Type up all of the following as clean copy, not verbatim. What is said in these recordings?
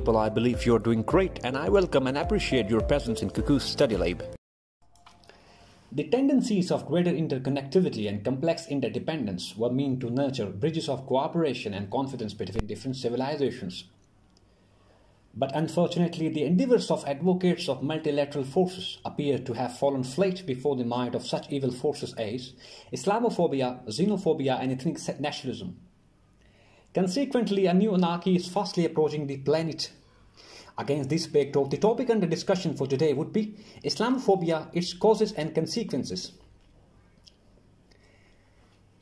people, I believe you're doing great, and I welcome and appreciate your presence in Cuckoo's Study Lab. The tendencies of greater interconnectivity and complex interdependence were meant to nurture bridges of cooperation and confidence between different civilizations. But unfortunately, the endeavors of advocates of multilateral forces appear to have fallen flat before the might of such evil forces as Islamophobia, xenophobia, and ethnic nationalism. Consequently, a new anarchy is fastly approaching the planet. Against this backdrop, the topic under discussion for today would be Islamophobia, its causes and consequences.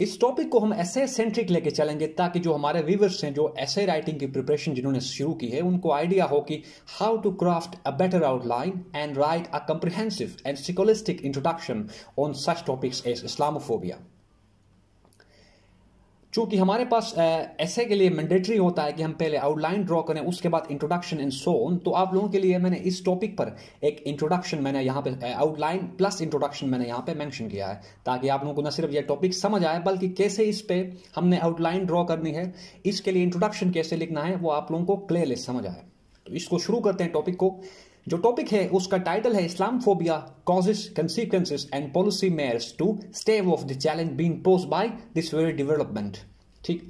इस topic को हम ऐसे centric लेके चलेंगे ताकि जो हमारे viewers हैं जो ऐसे राइटिंग की प्रिपरेशन जिन्होंने शुरू की है उनको आइडिया हो कि how to craft a better outline and write a comprehensive and scholastic introduction on such topics as Islamophobia. चूंकि हमारे पास ऐसे के लिए मैंडेटरी होता है कि हम पहले आउटलाइन ड्रॉ करें उसके बाद इंट्रोडक्शन एंड सो ऑन, तो आप लोगों के लिए मैंने इस टॉपिक पर एक इंट्रोडक्शन मैंने यहाँ पे आउटलाइन प्लस इंट्रोडक्शन मैंने यहाँ पे मेंशन किया है ताकि आप लोगों को न सिर्फ ये टॉपिक समझ आए बल्कि कैसे इस पे हमने आउटलाइन ड्रॉ करनी है, इसके लिए इंट्रोडक्शन कैसे लिखना है वो आप लोगों को क्लियरली समझ आए। तो इसको शुरू करते हैं टॉपिक को। जो टॉपिक है उसका टाइटल है Islamophobia, causes, consequences and policy measures to stave off the challenge being posed by this very development. ठीक,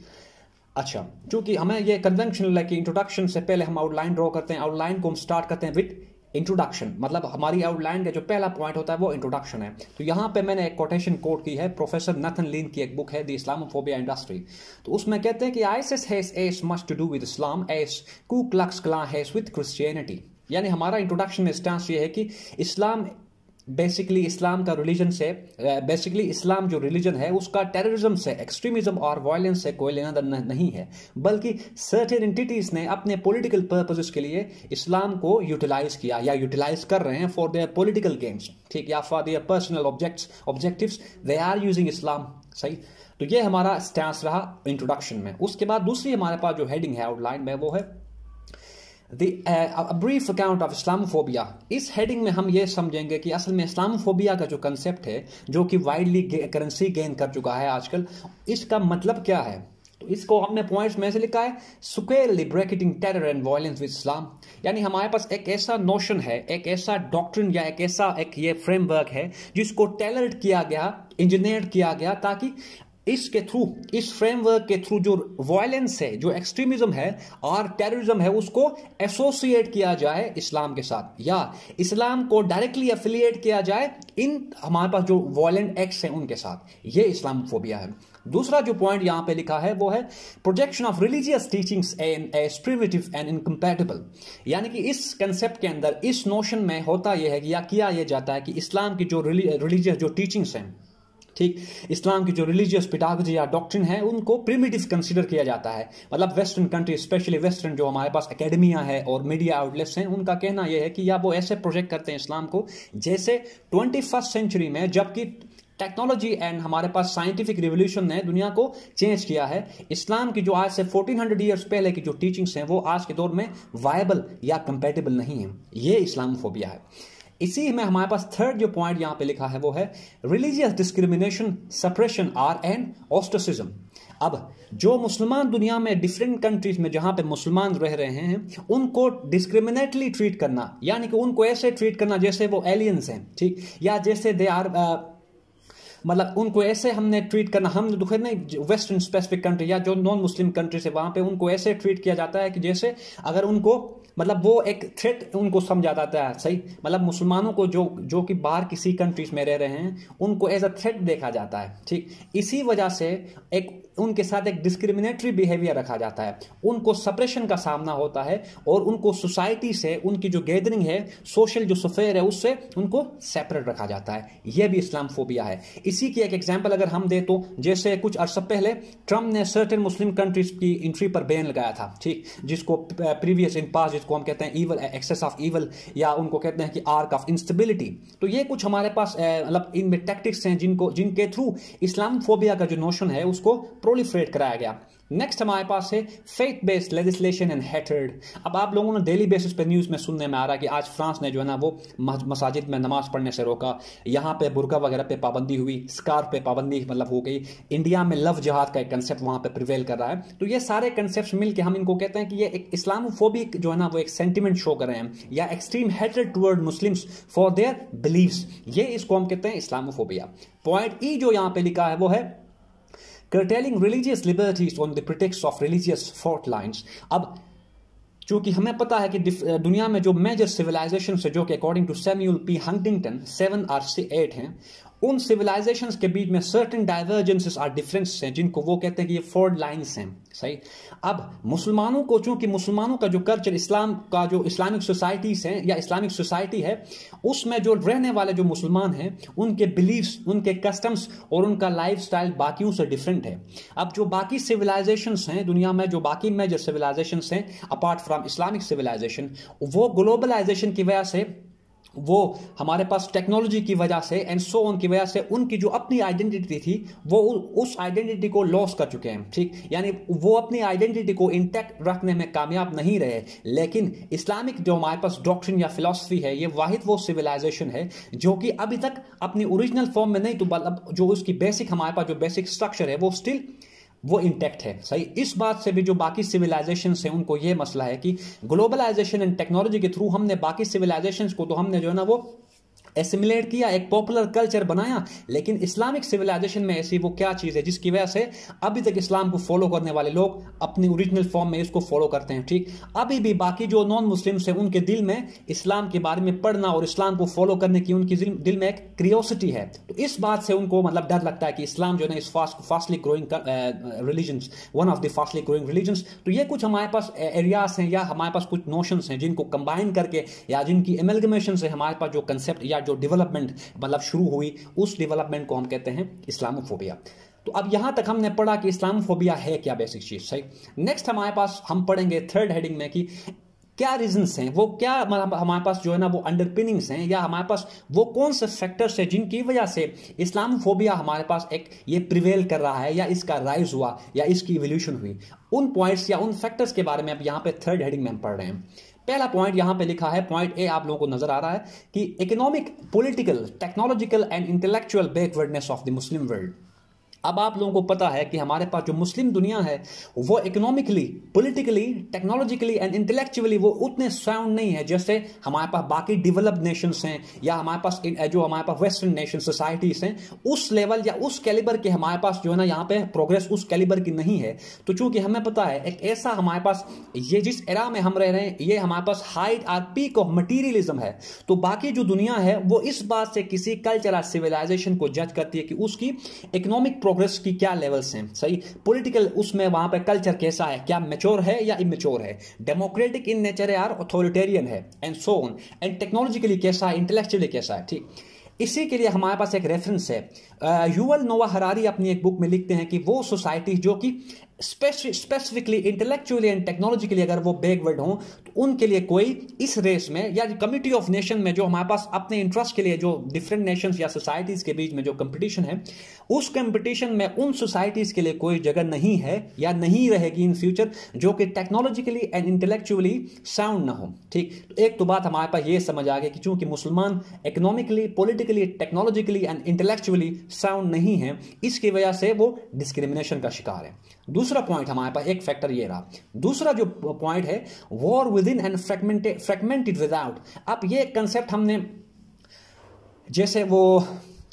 अच्छा, चूंकि हमें ये कन्वेंशनल है कि इंट्रोडक्शन से पहले हम आउटलाइन ड्रॉ करते हैं, आउटलाइन को हम स्टार्ट करते हैं विद इंट्रोडक्शन, मतलब हमारी आउटलाइन का जो पहला पॉइंट होता है वो इंट्रोडक्शन है। तो यहाँ पे मैंने एक कोटेशन कोट की है, प्रोफेसर नथन लीन की एक बुक है द इस्लामोफोबिया इंडस्ट्री। तो उसमें कहते हैं कि ISIS has as much to do with Islam as Ku Klux Klan has with Christianity. यानी हमारा इंट्रोडक्शन में स्टांस ये है कि इस्लाम बेसिकली इस्लाम का रिलीजन से बेसिकली इस्लाम जो रिलीजन है उसका टेररिज्म से, एक्सट्रीमिज्म और वायलेंस से कोई लेना देना नहीं है, बल्कि सर्टेन एंटिटीज ने अपने पॉलिटिकल पर्पसेस के लिए इस्लाम को यूटिलाइज किया या यूटिलाइज कर रहे हैं फॉर देयर पॉलिटिकल गेम्स, ठीक, या for their personal objectives they are using Islam. सही, तो ये हमारा स्टैंस रहा इंट्रोडक्शन में। उसके बाद दूसरी हमारे पास जो हेडिंग है आउटलाइन में वो है a brief account of Islamophobia। इस हेडिंग में हम ये समझेंगे कि असल में इस्लामोफोबिया का जो कंसेप्ट है जो कि वाइडली करेंसी गेन कर चुका है आजकल, इसका मतलब क्या है। तो इसको हमने पॉइंट्स में से लिखा है squarely bracketing terror and violence with Islam. यानी हमारे पास एक ऐसा नोशन है, एक ऐसा डॉक्ट्रिन या एक ऐसा ये फ्रेमवर्क है जिसको टेलर्ड किया गया, इंजीनियर किया गया ताकि इसके थ्रू, इस फ्रेमवर्क के थ्रू जो वायलेंस है, जो एक्सट्रीमिज्म है और टेररिज्म है उसको एसोसिएट किया जाए इस्लाम के साथ या इस्लाम को डायरेक्टली एफिलिएट किया जाए इन हमारे पास जो वायलेंट एक्ट्स हैं उनके साथ। ये इस्लामोफोबिया है। दूसरा जो पॉइंट यहां पे लिखा है वो है projection of religious teachings as primitive and incompatible. यानी कि इस कंसेप्ट के अंदर, इस नोशन में होता यह है कि या किया यह जाता है कि इस्लाम की जो रिलीजियस जो टीचिंग्स हैं, ठीक, इस्लाम की जो रिलीजियस पिडागोजी या डॉक्ट्रिन है उनको प्रिमिटिव कंसीडर किया जाता है। मतलब वेस्टर्न कंट्री, स्पेशली वेस्टर्न जो हमारे पास एकेडमियां है और मीडिया आउटलेट्स हैं, उनका कहना यह है कि या वो ऐसे प्रोजेक्ट करते हैं इस्लाम को जैसे 21st सेंचुरी में, जबकि टेक्नोलॉजी एंड हमारे पास साइंटिफिक रिवोल्यूशन ने दुनिया को चेंज किया है, इस्लाम की जो आज से 1400 ईयर्स पहले की जो टीचिंग्स हैं वो आज के दौर में वायबल या कंपेटेबल नहीं है। ये इस्लामोफोबिया है। इसी में हमारे पास थर्ड जो पॉइंट यहां पे लिखा है वो है religious discrimination, suppression or and ostracism. अब जो मुसलमान दुनिया में डिफरेंट कंट्रीज में जहां पे मुसलमान रह रहे हैं उनको डिस्क्रिमिनेटली ट्रीट करना, यानी कि उनको ऐसे ट्रीट करना जैसे वो एलियंस हैं, ठीक, या जैसे दे आर मतलब उनको ऐसे हमने ट्रीट करना, हम दुखर नहीं वेस्टर्न स्पेसिफिक कंट्री या जो नॉन मुस्लिम कंट्री से वहां पे उनको ऐसे ट्रीट किया जाता है कि जैसे अगर उनको मतलब वो एक थ्रेट उनको समझा जाता है। सही, मतलब मुसलमानों को जो कि बाहर किसी कंट्रीज में रह रहे हैं उनको एज अ थ्रेट देखा जाता है, ठीक। इसी वजह से एक उनके साथ एक डिस्क्रिमिनेटरी बिहेवियर रखा जाता है, उनको सप्रेशन का सामना होता है और उनको सोसाइटी से, उनकी जो गैदरिंग है, सोशल जो सफेयर है उससे उनको सेपरेट रखा जाता है। यह भी इस्लामोफोबिया है। इसी की एक एग्जांपल अगर हम दे तो जैसे कुछ अर्सा पहले ट्रम्प ने सर्टेन मुस्लिम कंट्रीज की एंट्री पर बैन लगाया था, ठीक, जिसको प्रीवियस इन पास जिसको हम कहते हैं इवल, एक्सेस ऑफ इवल, या उनको कहते हैं कि आर्क ऑफ इंस्टेबिलिटी। तो ये कुछ हमारे पास मतलब इनमें टैक्टिक्स हैं जिनके थ्रू इस्लामोफोबिया का जो नोशन है उसको प्रोलिफरेट कराया गया। नेक्स्ट हमारे पास है faith based legislation and hatred. अब आप लोगों ने डेली बेसिस पे न्यूज़ में सुनने में आ रहा है कि आज फ्रांस ने जो है ना वो मसाजिद में नमाज पढ़ने से रोका, यहाँ पे बुर्का वगैरह पे पाबंदी हुई, स्कार्फ पे पाबंदी मतलब हो गई। इंडिया में लव जिहाद का एक कंसेप्ट वहाँ पे प्रिवेल कर रहा है। तो ये सारे कंसेप्ट मिलकर हम इनको कहते हैं कि ये एक इस्लामोफोबिक जो है ना वो एक सेंटिमेंट शो कर रहे हैं, या extreme hatred toward Muslims for their beliefs. ये इसको हम कहते हैं इस्लामोफोबिया। पॉइंट ई जो यहाँ पे लिखा है वो है curtailing religious liberties on the pretext of religious fault lines। अब चूंकि हमें पता है कि दुनिया में जो मेजर सिविलाइजेशन है जो कि according to Samuel P Huntington 7 और 8 हैं, उन सिविलाइजेशंस के बीच में सर्टेन डाइवर्जेंसेस और डिफरेंसेस हैं जिनको वो कहते हैं कि ये फॉल्ट लाइंस हैं। सही। अब मुसलमानों को, चूंकि मुसलमानों का जो कल्चर, इस्लाम का जो इस्लामिक सोसाइटीज हैं या इस्लामिक सोसाइटी है, उसमें जो रहने वाले जो मुसलमान हैं उनके बिलीव्स, उनके कस्टम्स और उनका लाइफस्टाइल बाकियों से डिफरेंट है। अब जो बाकी सिविलाइजेशंस हैं दुनिया में, जो बाकी मेजर सिविलाइजेशंस हैं अपार्ट फ्रॉम इस्लामिक सिविलाइजेशन, वो ग्लोबलाइजेशन की वजह से, वो हमारे पास टेक्नोलॉजी की वजह से एंड सो ऑन की वजह से उनकी जो अपनी आइडेंटिटी थी वो उस आइडेंटिटी को लॉस कर चुके हैं। ठीक, यानी वो अपनी आइडेंटिटी को इंटैक्ट रखने में कामयाब नहीं रहे। लेकिन इस्लामिक जो हमारे पास डॉक्ट्रिन या फिलॉसफी है, ये वाहिद वो सिविलाइजेशन है जो कि अभी तक अपनी ओरिजिनल फॉर्म में नहीं, तो मतलब जो उसकी बेसिक, हमारे पास जो बेसिक स्ट्रक्चर है वो स्टिल वो इंटैक्ट है। सही। इस बात से भी जो बाकी सिविलाइजेशंस हैं उनको ये मसला है कि ग्लोबलाइजेशन एंड टेक्नोलॉजी के थ्रू हमने बाकी सिविलाइजेशंस को तो हमने जो है ना वो एसिमुलेट किया, एक पॉपुलर कल्चर बनाया, लेकिन इस्लामिक सिविलाइजेशन में ऐसी वो क्या चीज़ है जिसकी वजह से अभी तक इस्लाम को फॉलो करने वाले लोग अपनी ओरिजिनल फॉर्म में इसको फॉलो करते हैं। ठीक, अभी भी बाकी जो नॉन मुस्लिम्स हैं उनके दिल में इस्लाम के बारे में पढ़ना और इस्लाम को फॉलो करने की उनकी दिल में एक क्रियोसिटी है। तो इस बात से उनको मतलब डर लगता है कि इस्लाम जो है ना इस fastly growing religions, one of the fastly growing religions. तो ये कुछ हमारे पास एरियाज हैं या हमारे पास कुछ नोशंस हैं जिनको कंबाइन करके या जिनकी एमलगमेशन से हमारे पास जो कंसेप्ट या जो डेवलपमेंट मतलब शुरू हुई, उस डेवलपमेंट को हम कहते हैं इस्लामोफोबिया। तो अब यहां तक हमने पढ़ा कि इस्लामोफोबिया है क्या, बेसिक चीज। सही। नेक्स्ट हमारे पास हम पढ़ेंगे थर्ड हेडिंग में कि क्या रीजंस हैं, वो क्या हमारे पास जो है ना वो अंडरपिनिंग्स हैं, या हमारे पास वो कौन से फैक्टर्स हैं जिनकी वजह से इस्लामोफोबिया हमारे पास एक ये प्रिवेल कर रहा है या इसका राइज हुआ या इसकी इवोल्यूशन हुई। उन पॉइंट्स या उन फैक्टर्स के बारे में अब यहां पे थर्ड हेडिंग में हम पढ़ रहे हैं। पहला पॉइंट यहां पे लिखा है, पॉइंट ए आप लोगों को नजर आ रहा है कि economic, political, technological and intellectual backwardness of the Muslim world. अब आप लोगों को पता है कि हमारे पास जो मुस्लिम दुनिया है वो economically, politically, technologically and intellectually वो उतने साउंड नहीं है जैसे हमारे पास बाकी डेवलप्ड नेशंस हैं या हमारे पास जो हमारे पास वेस्टर्न नेशन सोसाइटीज हैं, उस लेवल या उस कैलिबर के हमारे पास जो है ना यहाँ पे प्रोग्रेस उस कैलिबर की नहीं है। तो चूंकि हमें पता है एक ऐसा हमारे पास, ये जिस एरा में हम रह रहे हैं ये हमारे पास हाइट और पीक ऑफ मटीरियलिज्म है, तो बाकी जो दुनिया है वो इस बात से किसी कल्चर और सिविलाइजेशन को जज करती है कि उसकी इकोनॉमिक प्रोग्रेस की क्या लेवल्स हैं। सही। पॉलिटिकल, उसमें वहां पे कल्चर कैसा है, क्या मैच्योर है या इमेच्योर है, डेमोक्रेटिक इन नेचर है या ऑथोरिटेरियन है, and so on. And technologically कैसा है, इंटेलेक्चुअली कैसा है। ठीक, इसी के लिए हमारे पास एक रेफरेंस है, युवल नोआ हरारी अपनी एक बुक में लिखते हैं कि वो सोसाइटी जो कि स्पेसिफिकली इंटेलेक्चुअली एंड टेक्नोलॉजिकली अगर वो बैकवर्ड हो तो उनके लिए कोई इस रेस में या कम्युनिटी ऑफ नेशन में जो हमारे पास अपने इंटरेस्ट के लिए जो डिफरेंट नेशंस या सोसाइटीज के बीच में जो कंपटीशन है, उस कंपटीशन में उन सोसाइटीज के लिए कोई जगह नहीं है या नहीं रहेगी इन फ्यूचर जो कि टेक्नोलॉजिकली एंड इंटेलेक्चुअली साउंड ना हो। ठीक, तो एक तो बात हमारे पास ये समझ आ गई कि चूंकि मुसलमान economically, politically, technologically and intellectually sound नहीं है, इसकी वजह से वो डिस्क्रिमिनेशन का शिकार है। दूसरा पॉइंट हमारे पास एक फैक्टर ये रहा। दूसरा जो पॉइंट है, war with in and fragmented without. अब ये कंसेप्ट हमने, जैसे वो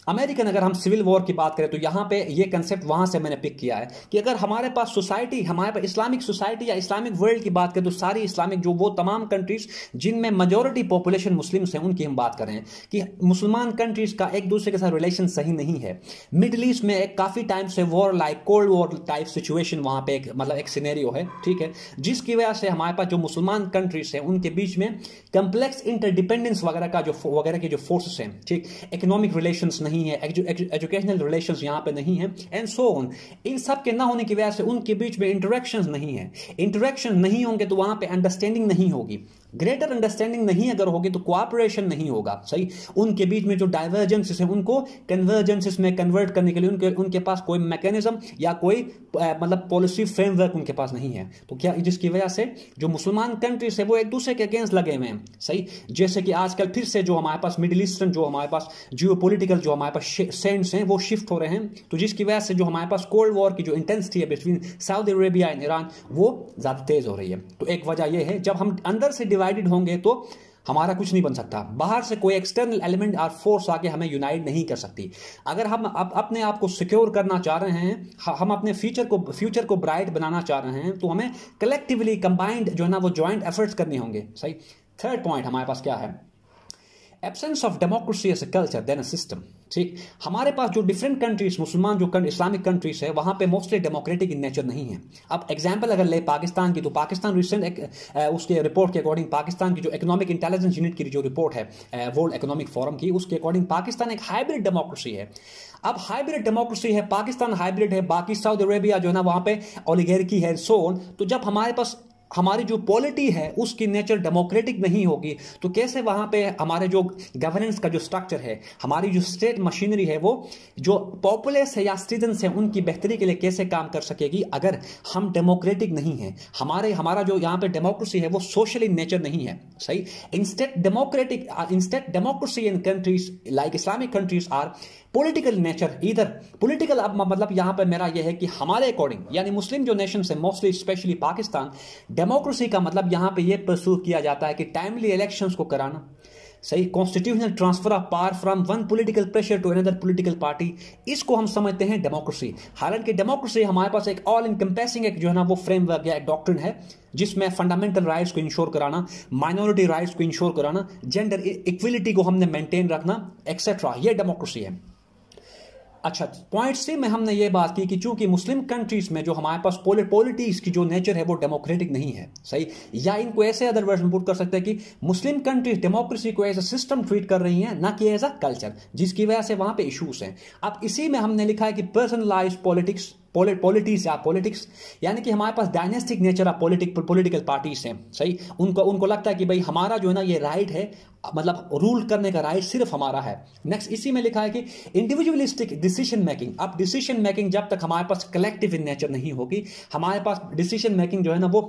अमेरिकन, अगर हम सिविल वॉर की बात करें तो यहां पे ये कंसेप्ट वहां से मैंने पिक किया है कि अगर हमारे पास सोसाइटी, हमारे पास इस्लामिक सोसाइटी या इस्लामिक वर्ल्ड की बात करें तो सारी इस्लामिक जो वो तमाम कंट्रीज जिनमें मेजॉरिटी पॉपुलेशन मुस्लिम्स हैं उनकी हम बात कर रहे हैं कि मुसलमान कंट्रीज का एक दूसरे के साथ रिलेशन सही नहीं है। मिडिल ईस्ट में एक काफी टाइम से war like cold war type situation वहां पे एक मतलब एक सिनेरियो है। ठीक है, जिसकी वजह से हमारे पास जो मुसलमान कंट्रीज हैं उनके बीच में कंप्लेक्स इंटरडिपेंडेंस वगैरह के जो फोर्सेस हैं, ठीक, इकोनॉमिक रिलेशंस नहीं है, एजुकेशनल रिलेशंस यहां पे नहीं है, एंड सो ऑन। इन सब के ना होने की वजह से उनके बीच में इंटरेक्शंस नहीं है। इंटरेक्शन नहीं होंगे तो वहां पे अंडरस्टैंडिंग नहीं होगी। ग्रेटर अंडरस्टैंडिंग नहीं अगर होगी तो कोऑपरेशन नहीं होगा, सही। उनके बीच में जो डाइवर्जेंसेस है उनको कन्वर्जेंसेस में कन्वर्ट करने के लिए उनके पास कोई मैकेनिज्म या कोई मतलब पॉलिसी फ्रेमवर्क उनके पास नहीं है। तो क्या, जिसकी वजह से जो मुसलमान कंट्रीज है वो एक दूसरे के अगेंस्ट लगे हुए हैं, सही। जैसे कि आजकल फिर से जो हमारे पास मिडिल ईस्टर्न, जो हमारे पास जियोपॉलिटिकल जो हमारे पास सेंट्स हैं वो शिफ्ट हो रहे हैं, तो जिसकी वजह से जो हमारे पास कोल्ड वॉर की जो इंटेंसिटी है between Saudi Arabia and Iran वो ज्यादा तेज हो रही है। तो एक वजह यह है, जब हम अंदर से डिवाइडेड होंगे तो हमारा कुछ नहीं बन सकता, बाहर से कोई एक्सटर्नल एलिमेंट और फोर्स आके हमें यूनाइट नहीं कर सकती। अगर हम अपने आप को सिक्योर करना चाह रहे हैं, हम अपने फ्यूचर को ब्राइट बनाना चाह रहे हैं, तो हमें कलेक्टिवली कंबाइंड जो है ना वो जॉइंट एफर्ट्स करने होंगे, सही। थर्ड पॉइंट हमारे पास क्या है, absence of democracy as a culture than a system, ठीक। हमारे पास जो डिफरेंट कंट्रीज, मुसलमान जो इस्लामिक कंट्रीज है वहां पे मोस्टली डेमोक्रेटिक इन नेचर नहीं है। अब एग्जांपल अगर ले पाकिस्तान की, तो पाकिस्तान रिसेंट उसके रिपोर्ट के अकॉर्डिंग, पाकिस्तान की जो इकोनॉमिक इंटेलिजेंस यूनिट की जो रिपोर्ट है वर्ल्ड इकोनॉमिक फोरम की, उसके अकॉर्डिंग पाकिस्तान एक हाइब्रिड डेमोक्रेसी है। अब हाइब्रिड डेमोक्रेसी है, पाकिस्तान हाइब्रिड है, बाकी सऊदी अरेबिया जो है ना वहां पे ओलिगार्की है, सो ऑन। तो जब हमारे पास हमारी जो पॉलिटी है उसकी नेचर डेमोक्रेटिक नहीं होगी तो कैसे वहां पे हमारे जो गवर्नेंस का जो स्ट्रक्चर है, हमारी जो स्टेट मशीनरी है, वो जो पॉपुलेस है या सिटीजन्स है उनकी बेहतरी के लिए कैसे काम कर सकेगी अगर हम डेमोक्रेटिक नहीं है। हमारा जो यहाँ पे डेमोक्रेसी है वो सोशल इन नेचर नहीं है, सही। Instead democracy in countries like Islamic countries are political nature, इधर पॉलिटिकल। अब मतलब यहां पर मेरा यह है कि हमारे अकॉर्डिंग, यानी मुस्लिम जो नेशन है मोस्टली स्पेशली पाकिस्तान, डेमोक्रेसी का मतलब यहां पे यह परस्यू किया जाता है कि टाइमली इलेक्शंस को कराना, सही, constitutional transfer of power from one political pressure to another political party, इसको हम समझते हैं डेमोक्रेसी। हालांकि डेमोक्रेसी हमारे पास एक ऑल इनकम्पेसिंग एक जो है ना वो फ्रेमवर्क या एक डॉक्ट्रिन है जिसमें फंडामेंटल राइट्स को इंश्योर कराना, माइनॉरिटी राइट्स को इंश्योर कराना, जेंडर इक्वलिटी को हमने मेंटेन रखना, एक्सेट्रा, ये डेमोक्रेसी है। अच्छा, पॉइंट सी में हमने ये बात की कि चूंकि मुस्लिम कंट्रीज में जो हमारे पास पॉलिटिक्स की जो नेचर है वो डेमोक्रेटिक नहीं है, सही। या इनको ऐसे अदर वर्ड में पुट कर सकते हैं कि मुस्लिम कंट्रीज डेमोक्रेसी को एज अ सिस्टम ट्रीट कर रही हैं, ना कि एज अ कल्चर, जिसकी वजह से वहां पे इश्यूज हैं। अब इसी में हमने लिखा है कि पर्सनलाइज्ड पॉलिटिक्स, यानी कि हमारे पास dynastic nature of political parties हैं, सही। उनको लगता है कि भाई हमारा जो है ना ये राइट है, मतलब रूल करने का राइट सिर्फ हमारा है। नेक्स्ट इसी में लिखा है कि इंडिविजुअलिस्टिक डिसीजन मेकिंग। अब डिसीजन मेकिंग जब तक हमारे पास कलेक्टिव इन नेचर नहीं होगी, हमारे पास डिसीजन मेकिंग जो है ना वो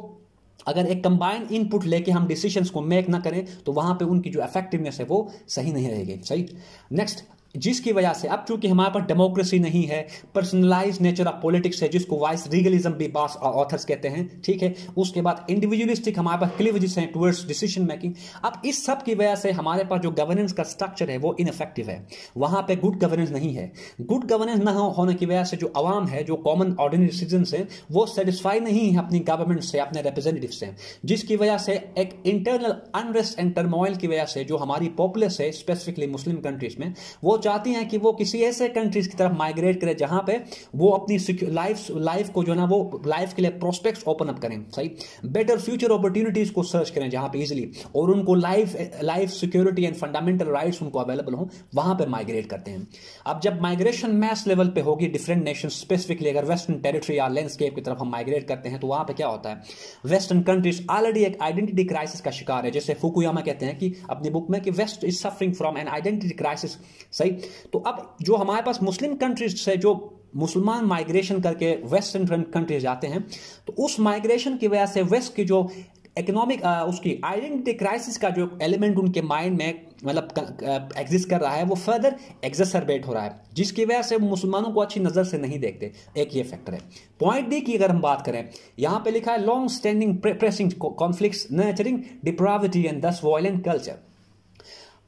अगर एक कंबाइंड इनपुट लेके हम डिसीजंस को मेक ना करें तो वहां पे उनकी जो इफेक्टिवनेस है वो सही नहीं रहेगी, सही। नेक्स्ट, जिसकी वजह से अब चूंकि हमारे पास डेमोक्रेसी नहीं है, पर्सनलाइज नेचर ऑफ पॉलिटिक्स है जिसको वाइस रीगलिज्म भी बास ऑथर्स कहते हैं, ठीक है। उसके बाद इंडिविजुअलिस्टिक हमारे पास क्लीवेजेस हैं टुवर्ड्स डिसीजन मेकिंग। अब इस सब की वजह से हमारे पास जो गवर्नेंस का स्ट्रक्चर है वो इनफेक्टिव है, वहां पे गुड गवर्नेंस नहीं है। गुड गवर्नेंस ना होने की वजह से जो आवाम है, जो कॉमन ऑर्डिनरी सिटीजन है, वो सेटिस्फाई नहीं है अपनी गवर्नमेंट से, अपने रिप्रेजेंटेटिव से, जिसकी वजह से एक इंटरनल अनरेस्ट एंड टर्मोइल की वजह से जो हमारी पॉपुलेस है स्पेसिफिकली मुस्लिम कंट्रीज में, वो चाहती हैं कि वो किसी ऐसे कंट्रीज की तरफ माइग्रेट करे जहां पे वो अपनी लाइफ को जो ना वो लाइफ के लिए प्रोस्पेक्ट्स ओपन अप करें, सही। बेटर फ्यूचर अपॉर्चुनिटीज को सर्च करें जहां पे इजीली, और उनको life security and fundamental rights उनको अवेलेबल हो, वहां पे माइग्रेट करते हैं। अब जब माइग्रेशन मैस लेवल पे होगी डिफरेंट नेशन, स्पेसिफिकली अगर वेस्टर्न टेरिटरी या लैंडस्केप की तरफ हम माइग्रेट करते हैं तो वहां पे क्या होता है, वेस्टर्न कंट्रीज ऑलरेडी एक आइडेंटिटी क्राइसिस का शिकार है। जैसे फुकुयामा कहते हैं कि अपनी बुक में कि west is suffering from an identity crisis, सही। तो अब जो हमारे पास मुस्लिम कंट्रीज से जो मुसलमान माइग्रेशन करके वेस्टर्न कंट्रीज जाते हैं, तो उस माइग्रेशन की वजह से वेस्ट की जो इकोनॉमिक उसकी आइडेंटिटी क्राइसिस का जो एलिमेंट उनके माइंड में मतलब एग्जिस्ट कर रहा है वो फर्दर एग्जैसरबेट हो रहा है, जिसकी वजह से मुसलमानों को अच्छी नजर से नहीं देखते। एक ये फैक्टर है। पॉइंट डी की अगर हम बात करें, यहां पे लिखा है long standing pressing conflicts nurturing depravity and this violent culture.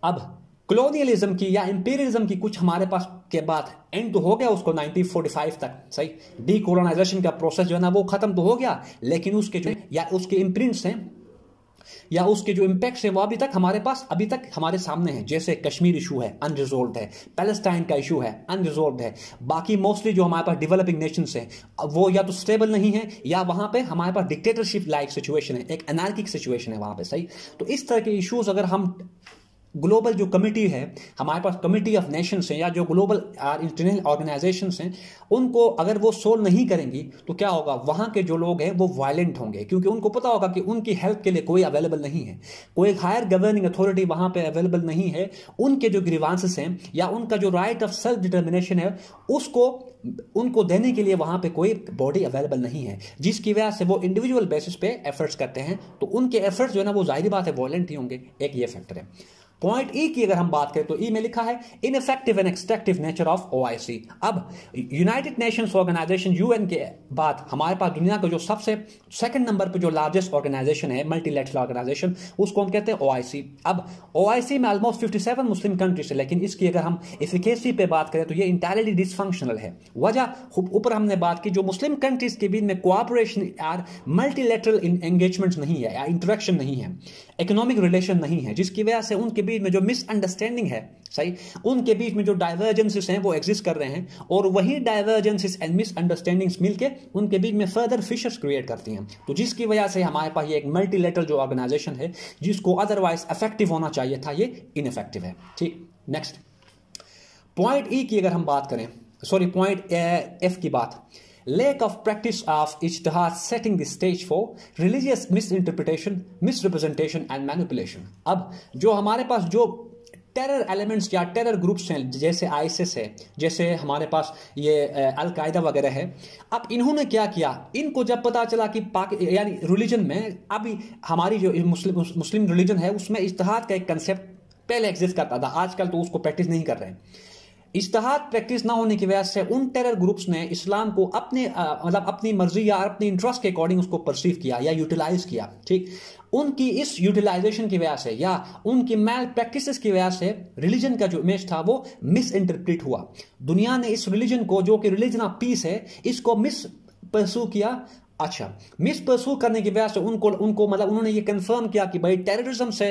अब कॉलोनियलिज्म की या इंपीरियलिज्म की कुछ हमारे पास के बाद एंड तो हो गया उसको 1945 तक, सही। डीकोलोनाइजेशन का प्रोसेस जो है ना वो खत्म तो हो गया, लेकिन उसके जो या उसके इम्प्रिंट्स हैं या उसके जो इम्पैक्ट्स हैं वो अभी तक हमारे सामने हैं। जैसे कश्मीर इशू है, अनरिजोल्व है, पैलेस्टाइन का इशू है, अनरिजोल्व है। बाकी मोस्टली जो हमारे पास डेवलपिंग नेशंस हैं वो या तो स्टेबल नहीं है या वहां पे हमारे पास डिक्टेटरशिप लाइक सिचुएशन है, एक एनार्किक सिचुएशन है वहां पे, सही। तो इस तरह के इश्यूज अगर हम ग्लोबल जो कमिटी है, हमारे पास कमिटी ऑफ नेशंस हैं या जो ग्लोबल इंटरनेशनल ऑर्गेनाइजेशंस हैं, उनको अगर वो सोल्व नहीं करेंगी तो क्या होगा, वहां के जो लोग हैं वो वायलेंट होंगे, क्योंकि उनको पता होगा कि उनकी हेल्प के लिए कोई अवेलेबल नहीं है, कोई हायर गवर्निंग अथॉरिटी वहां पे अवेलेबल नहीं है। उनके जो ग्रीवांसेस हैं या उनका जो राइट ऑफ सेल्फ डिटर्मिनेशन है उसको उनको देने के लिए वहां पे कोई बॉडी अवेलेबल नहीं है, जिसकी वजह से वो इंडिविजुअल बेसिस पे एफर्ट्स करते हैं। तो उनके एफर्ट्स जो है ना वो जाहिर बात है वॉयलेंट ही होंगे। एक ये फैक्टर है। पॉइंट ई की अगर हम बात करें तो ई में लिखा है ineffective and extractive nature of OIC. अब यूनाइटेड नेशंस ऑर्गेनाइजेशन यूएन के बाद हमारे पास दुनिया का जो सबसे सेकंड नंबर पे जो लार्जेस्ट ऑर्गेनाइजेशन है मल्टीलैटरल ऑर्गेनाइजेशन, उसको हम कहते हैं ओआईसी। अब ओआईसी में ऑलमोस्ट 57 मुस्लिम कंट्रीज है, लेकिन इसकी अगर हम एफिकेसी पे बात करें तो ये इंटायरली डिसफंक्शनल है। वजह ऊपर हमने बात की, जो मुस्लिम कंट्रीज के बीच में कोऑपरेशन यार मल्टीलैटरल एंगेजमेंट नहीं है या इंटरेक्शन नहीं है, इकोनॉमिक रिलेशन नहीं है, जिसकी वजह से उनके बीच में जो मिसअंडरस्टैंडिंग है, सही, उनके बीच में जो डाइवर्जेंसेस हैं वो एग्जिस्ट कर रहे हैं, और वही डाइवर्जेंसेस एंड मिसअंडरस्टैंडिंग्स मिलके उनके बीच में फर्दर फिशर्स क्रिएट करती हैं। तो जिसकी वजह से हमारे पास ये एक मल्टीलैटरल जो ऑर्गेनाइजेशन है जिसको अदरवाइज इफेक्टिव होना चाहिए था, ये इनइफेक्टिव है। ठीक, नेक्स्ट पॉइंट ई की अगर हम बात करें, सॉरी पॉइंट एफ की बात, lack of practice of ijtihad setting the stage for religious misinterpretation, misrepresentation and manipulation। अब जो हमारे पास जो टेरर एलिमेंट्स या टेरर ग्रुप्स हैं, जैसे आईएसआईएस है, जैसे हमारे पास ये अल-कायदा वगैरह है, अब इन्होंने क्या किया, इनको जब पता चला कि यानी रिलीजन में अभी हमारी जो मुस्लिम रिलीजन है उसमें इज्तिहाद का एक कंसेप्ट पहले एग्जिस्ट करता था, आजकल तो उसको प्रैक्टिस नहीं कर रहे हैं। इज्तिहाद प्रैक्टिस ना होने की वजह से उन टेरर ग्रुप्स ने इस्लाम को अपने मतलब अपनी मर्जी या अपनी इंटरेस्ट के अकॉर्डिंग उसको परसीव किया या यूटिलाइज किया। ठीक, उनकी इस यूटिलाइजेशन की वजह से या उनकी मैल प्रैक्टिसेस की वजह से रिलीजन का जो इमेज था वो मिस इंटरप्रेट हुआ। दुनिया ने इस रिलीजन को, जो कि रिलीजन ऑफ पीस है, इसको मिस परसू किया। अच्छा, मिस परसू करने की वजह से उनको मतलब उन्होंने ये कंफर्म किया कि भाई टेररिज्म से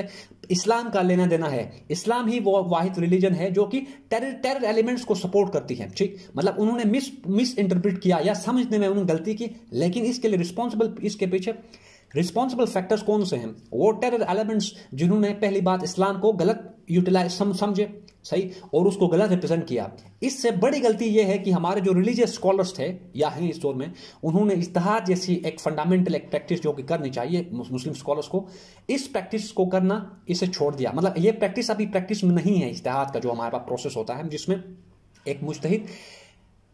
इस्लाम का लेना देना है, इस्लाम ही वो वाहिद रिलीजन है जो कि टेरर एलिमेंट्स को सपोर्ट करती है। ठीक, मतलब उन्होंने मिस इंटरप्रेट किया या समझने में उन्होंने गलती की, लेकिन इसके लिए रिस्पॉन्सिबल, इसके पीछे रिस्पॉन्सिबल फैक्टर्स कौन से हैं, वो टेरर एलिमेंट्स जिन्होंने पहली बात इस्लाम को गलत यूटिलाइज समझे, सही, और उसको गलत रिप्रेजेंट किया। इससे बड़ी गलती यह है कि हमारे जो रिलीजियस स्कॉलर्स थे या हैं इस दौर में, उन्होंने इज्तिहाद जैसी एक फंडामेंटल एक प्रैक्टिस जो कि करनी चाहिए मुस्लिम स्कॉलर्स को, इस प्रैक्टिस को करना इसे छोड़ दिया। मतलब ये प्रैक्टिस अभी प्रैक्टिस में नहीं है इज्तिहाद का जो हमारे पास प्रोसेस होता है, जिसमें एक मुज्तहिद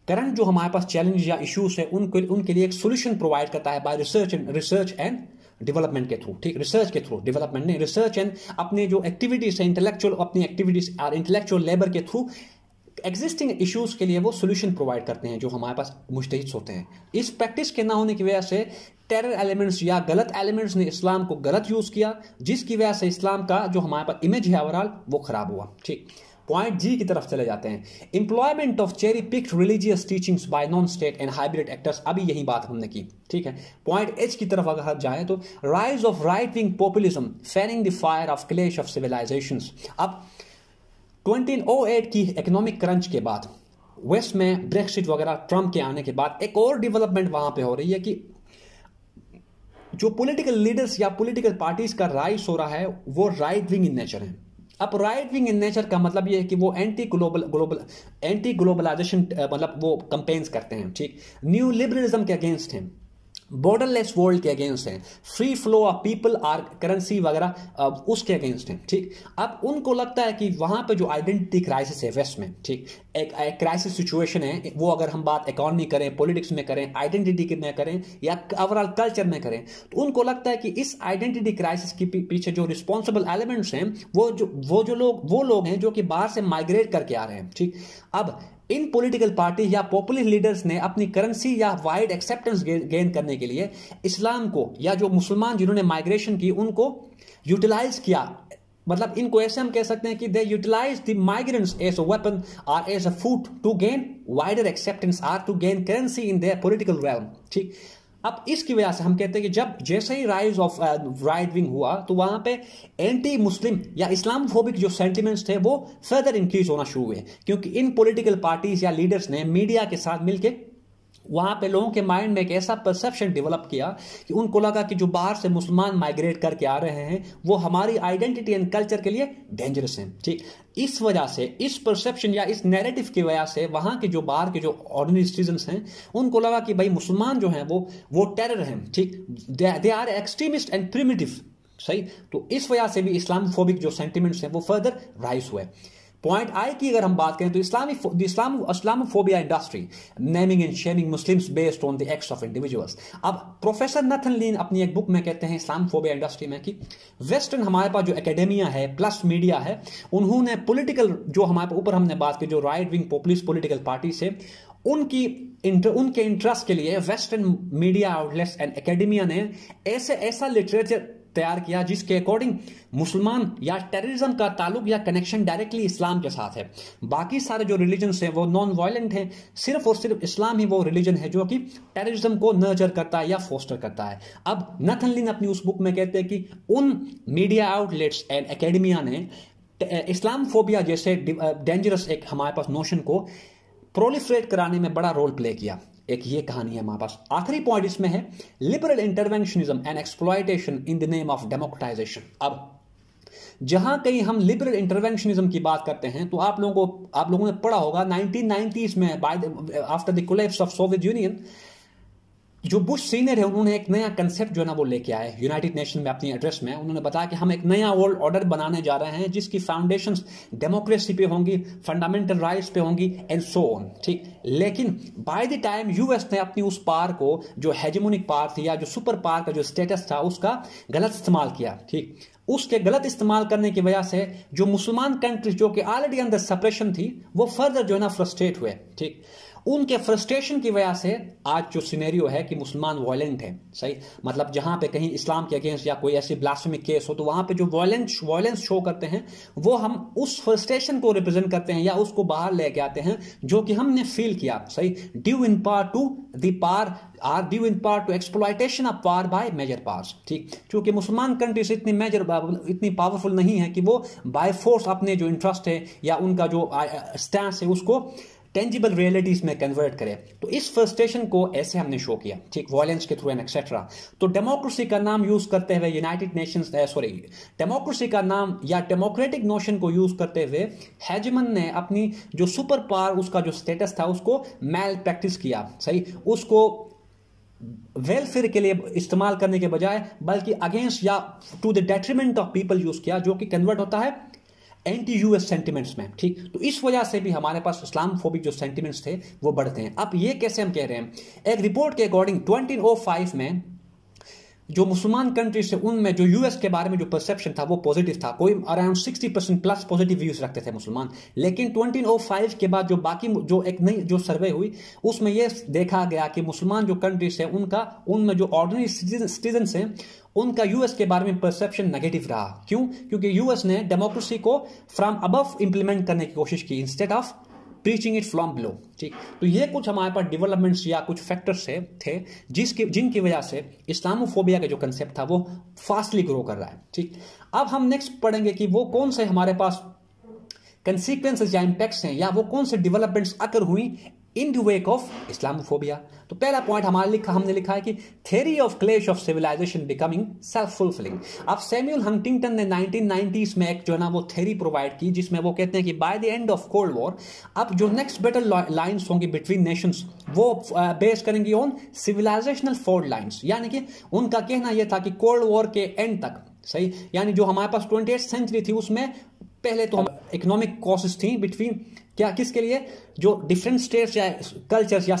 करंट जो हमारे पास चैलेंज या इश्यूज है उनके लिए एक सोल्यूशन प्रोवाइड करता है बाय रिसर्च एंड डेवलपमेंट के थ्रू। ठीक, रिसर्च के थ्रू, डेवलपमेंट नहीं, रिसर्च एंड अपने जो एक्टिविटीज है इंटेलेक्चुअल, अपनी एक्टिविटीज और इंटेलेक्चुअल लेबर के थ्रू एग्जिस्टिंग इश्यूज के लिए वो सोल्यूशन प्रोवाइड करते हैं जो हमारे पास मुज्तहिद होते हैं। इस प्रैक्टिस के ना होने की वजह से टेरर एलिमेंट्स या गलत एलिमेंट्स ने इस्लाम को गलत यूज किया, जिसकी वजह से इस्लाम का जो हमारे पास इमेज है ओवरऑल वो खराब हुआ। ठीक, पॉइंट जी की तरफ चले जाते हैं। Employment of cherry picked religious teachings bye non state and hybrid actors, अभी यही बात हमने की। ठीक है, पॉइंट एच की तरफ अगर जाए तो rise of right wing populism fanning the fire of clash of civilisations. अब 2008 की इकोनॉमिक क्रंच के बाद, वेस्ट में ब्रेक्सिट वगैरह, ट्रंप के आने के बाद एक और डेवलपमेंट वहां पे हो रही है कि जो पॉलिटिकल लीडर्स या पॉलिटिकल पार्टीज का राइज हो रहा है वो राइट विंग इन नेचर है। अब राइट विंग इन नेचर का मतलब ये है कि वो एंटी ग्लोबलाइजेशन मतलब वो कंपेन्स करते हैं। ठीक, न्यू लिबरलिज्म के अगेंस्ट हैं, बॉर्डरलेस वर्ल्ड के अगेंस्ट हैं, फ्री फ्लो ऑफ पीपल और करेंसी वगैरह उसके अगेंस्ट हैं। ठीक, अब उनको लगता है कि वहां पे जो आइडेंटिटी क्राइसिस है वेस्ट में, ठीक, एक क्राइसिस सिचुएशन है, वो अगर हम बात इकोनॉमी करें, पॉलिटिक्स में करें, आइडेंटिटी में करें या ओवरऑल कल्चर में करें, तो उनको लगता है कि इस आइडेंटिटी क्राइसिस के पीछे जो रिस्पॉन्सिबल एलिमेंट्स हैं वो लोग हैं जो कि बाहर से माइग्रेट करके आ रहे हैं। ठीक, अब इन पॉलिटिकल पार्टी या पॉपुलर लीडर्स ने अपनी करेंसी या वाइड एक्सेप्टेंस गेन करने के लिए इस्लाम को या जो मुसलमान जिन्होंने माइग्रेशन की उनको यूटिलाइज किया। मतलब इनको ऐसे हम कह सकते हैं कि they utilise the migrants as a weapon और as a food to gain wider acceptance और to gain currency in their political realm. ठीक, अब इसकी वजह से हम कहते हैं कि जब जैसे ही राइज ऑफ राइट विंग हुआ तो वहां पे एंटी मुस्लिम या इस्लामोफोबिक जो सेंटिमेंट्स थे वो फर्दर इंक्रीज होना शुरू हुए, क्योंकि इन पॉलिटिकल पार्टीज या लीडर्स ने मीडिया के साथ मिलकर वहां पे लोगों के माइंड में एक ऐसा परसेप्शन डेवलप किया कि उनको लगा कि जो बाहर से मुसलमान माइग्रेट करके आ रहे हैं वो हमारी आइडेंटिटी एंड कल्चर के लिए डेंजरस हैं। ठीक, इस वजह से, इस परसेप्शन या इस नैरेटिव की वजह से वहां के जो बाहर के जो ऑर्डिनरी सिटीजन्स हैं उनको लगा कि भाई मुसलमान जो हैं वो टेरर हैं। ठीक, they are extremist and primitive. सही, तो इस वजह से भी इस्लामोफोबिक जो सेंटिमेंट्स हैं वो फर्दर राइज हुए। पॉइंट आई की अगर हम बात करें तो Islamophobia industry naming and shaming Muslims based on the acts of individuals. अब प्रोफेसर नथन लीन अपनी एक बुक में कहते हैं इस्लामोफोबिया इंडस्ट्री में कि वेस्टर्न हमारे पास जो एकेडेमिया है प्लस मीडिया है, उन्होंने पॉलिटिकल जो हमारे ऊपर हमने बात की जो right wing populist political party से उनके इंटरेस्ट के लिए western media outlets and academia ने ऐसा लिटरेचर तैयार किया जिसके अकॉर्डिंग मुसलमान या टेररिज्म का ताल्लुक या कनेक्शन डायरेक्टली इस्लाम के साथ है। बाकी सारे जो रिलीजन्स हैं वो नॉन वायलेंट हैं, सिर्फ और सिर्फ इस्लाम ही वो रिलीजन है जो कि टेररिज्म को नर्चर करता है या फोस्टर करता है। अब नथन लीन अपनी उस बुक में कहते हैं कि उन मीडिया आउटलेट्स एंड एकेडेमिया ने इस्लामोफोबिया जैसे डेंजरस एक हमारे पास नोशन को प्रोलिफरेट कराने में बड़ा रोल प्ले किया। एक ये कहानी है हमारे पास। आखिरी पॉइंट इसमें है liberal interventionism and exploitation in the name of democratisation. अब जहां कहीं हम लिबरल इंटरवेंशनिज्म की बात करते हैं तो आप लोगों ने पढ़ा होगा 1990s में after the collapse of Soviet union जो बुश सीनियर है उन्होंने एक नया कंसेप्ट जो है ना वो लेके आए यूनाइटेड नेशन में अपनी एड्रेस में। उन्होंने बताया कि हम एक नया वर्ल्ड ऑर्डर बनाने जा रहे हैं जिसकी फाउंडेशंस डेमोक्रेसी पे होंगी, फंडामेंटल राइट्स पे होंगी एंड सो ऑन। ठीक, लेकिन बाय द टाइम यूएस ने अपनी उस पावर को जो हेजेमोनिक पावर थी या जो सुपर पावर का जो स्टेटस था उसका गलत इस्तेमाल किया। ठीक, उसके गलत इस्तेमाल करने की वजह से जो मुसलमान कंट्रीज जो कि ऑलरेडी अंदर सप्रेशन थी वो फर्दर जो है ना फ्रस्ट्रेट हुए। ठीक, उनके फ्रस्ट्रेशन की वजह से आज जो सिनेरियो है कि मुसलमान वायलेंट है। सही, मतलब जहां पे कहीं इस्लाम के अगेंस्ट या कोई ऐसी ब्लास्फेमिक केस हो तो वहां पे जो वायलेंस शो करते हैं वो हम उस फ्रस्ट्रेशन को रिप्रेजेंट करते हैं या उसको बाहर लेके आते हैं जो कि हमने फील किया। सही, due in part to the power or due in part to exploitation of power by major powers. ठीक, क्योंकि मुसलमान कंट्रीज इतनी पावरफुल नहीं है कि वो बाय फोर्स अपने जो इंटरेस्ट है या उनका जो स्टैंस है उसको टेंजिबल रियलिटीज में कन्वर्ट करे। तो इस फ्रस्ट्रेशन को ऐसे हमने शो किया। ठीक, वायलेंस के थ्रू एंड एक्सेट्रा। तो डेमोक्रेसी का नाम यूज करते हुए यूनाइटेड नेशंस डेमोक्रेसी का नाम या डेमोक्रेटिक नोशन को यूज करते हुए हेजमन ने अपनी जो सुपर पावर उसका जो स्टेटस था उसको मैल प्रैक्टिस किया। सही, उसको वेलफेयर के लिए इस्तेमाल करने के बजाय बल्कि अगेंस्ट या to the detriment of people use किया जो कि कन्वर्ट होता है एंटी यूएस सेंटिमेंट्स में। ठीक, तो इस वजह से भी हमारे पास इस्लामोफोबिक जो सेंटिमेंट्स थे वो बढ़ते हैं। अब ये कैसे हम कह रहे हैं, एक रिपोर्ट के अकॉर्डिंग 2005 में जो मुसलमान कंट्रीज थे उनमें जो यूएस के बारे में जो परसेप्शन था वो पॉजिटिव था। कोई अराउंड 60% प्लस पॉजिटिव व्यूज रखते थे मुसलमान। लेकिन 2005 के बाद जो बाकी जो एक नई जो सर्वे हुई उसमें ये देखा गया कि मुसलमान जो कंट्रीज है उनमें जो ऑर्डिनरी सिटीजन्स हैं उनका यूएस के बारे में परसेप्शन नेगेटिव रहा। क्यों? क्योंकि यूएस ने डेमोक्रेसी को फ्रॉम अबव इंप्लीमेंट करने की कोशिश की instead of preaching it from below. ठीक, तो ये कुछ हमारे पास डेवलपमेंट्स या कुछ फैक्टर्स थे जिनकी वजह से इस्लामोफोबिया का जो कंसेप्ट था वो फास्टली ग्रो कर रहा है। ठीक, अब हम नेक्स्ट पढ़ेंगे कि वो कौन से हमारे पास कंसिक्वेंसेस या इंपैक्ट्स हैं या वो कौन से डेवलपमेंट्स अकर हुई in the wake of Islamophobia. तो पहला पॉइंट हमने लिखा है कि theory of clash of civilisation becoming self fulfilling. अब सैमुअल हंटिंगटन ने 1990s में एक जो है ना वो थ्योरी प्रोवाइड की जिसमें वो कहते हैं कि by the end of cold war अब जो नेक्स्ट बैटल लाइंस होंगी बिटवीन नेशंस वो बेस करेंगे ऑन सिविलाइजेशनल फॉल्ट लाइंस। यानी कि उनका कहना यह था कि कोल्ड वॉर के एंड तक, सही, यानी जो हमारे पास 20th सेंचुरी थी उसमें पहले तो हम इकोनॉमिक कॉसेस थी बिटवीन क्या किसके लिए जो डिफरेंट स्टेट्स या कल्चर्स या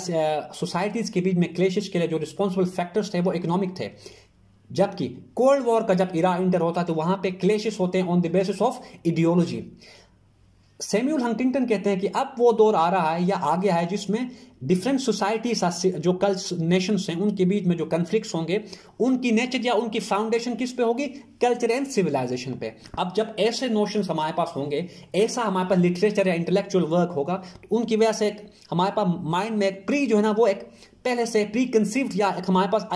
सोसाइटीज के बीच में क्लेशेस के लिए जो रिस्पॉन्सिबल फैक्टर्स थे वो इकोनॉमिक थे। जबकि कोल्ड वॉर का जब इरा इंटर होता है तो वहां पे क्लेशेस होते हैं on the basis of ideology. Samuel Huntington कहते हैं कि अब वो दौर आ रहा है या आ गया है जिसमें डिफरेंट सोसाइटीज जो नेशंस हैं उनके बीच में जो कन्फ्लिक्ट्स होंगे उनकी नेचर या उनकी फाउंडेशन किस पे होगी, कल्चर एंड सिविलाइजेशन पे। अब जब ऐसे नोशंस हमारे पास होंगे, ऐसा हमारे पास लिटरेचर या इंटेलेक्चुअल वर्क होगा तो उनकी वजह से हमारे पास माइंड में एक प्री जो है ना वो एक पहले से प्री कंसीव्ड या एक हमारे पास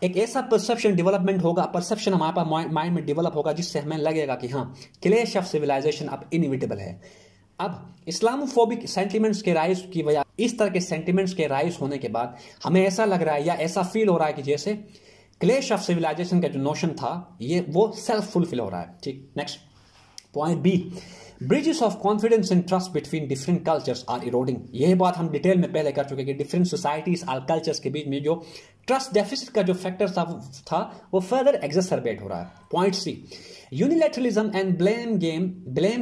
एक ऐसा परसेप्शन डेवलपमेंट होगा, परसेप्शन हमारे पास माइंड में डेवलप होगा जिससे हमें लगेगा कि हाँ क्लैश ऑफ सिविलाइजेशन अब इनएविटेबल है। अब इस्लामोफोबिक सेंटिमेंट्स के राइज की वजह इस तरह के सेंटिमेंट्स के राइज होने के बाद हमें ऐसा लग रहा है या ऐसा फील हो रहा है कि जैसे क्लैश ऑफ सिविलाइजेशन का जो नोशन था ये वो सेल्फ फुलफिल हो रहा है। ठीक, next point B, bridges of confidence and trust between different cultures are eroding. यह बात हम डिटेल में पहले कर चुके कि डिफरेंट सोसाइटीज और कल्चर्स के बीच में जो ट्रस्ट डेफिसिट का जो फैक्टर था वो फर्दर एग्जैसरबेट हो रहा है। Point C, unilateralism and blame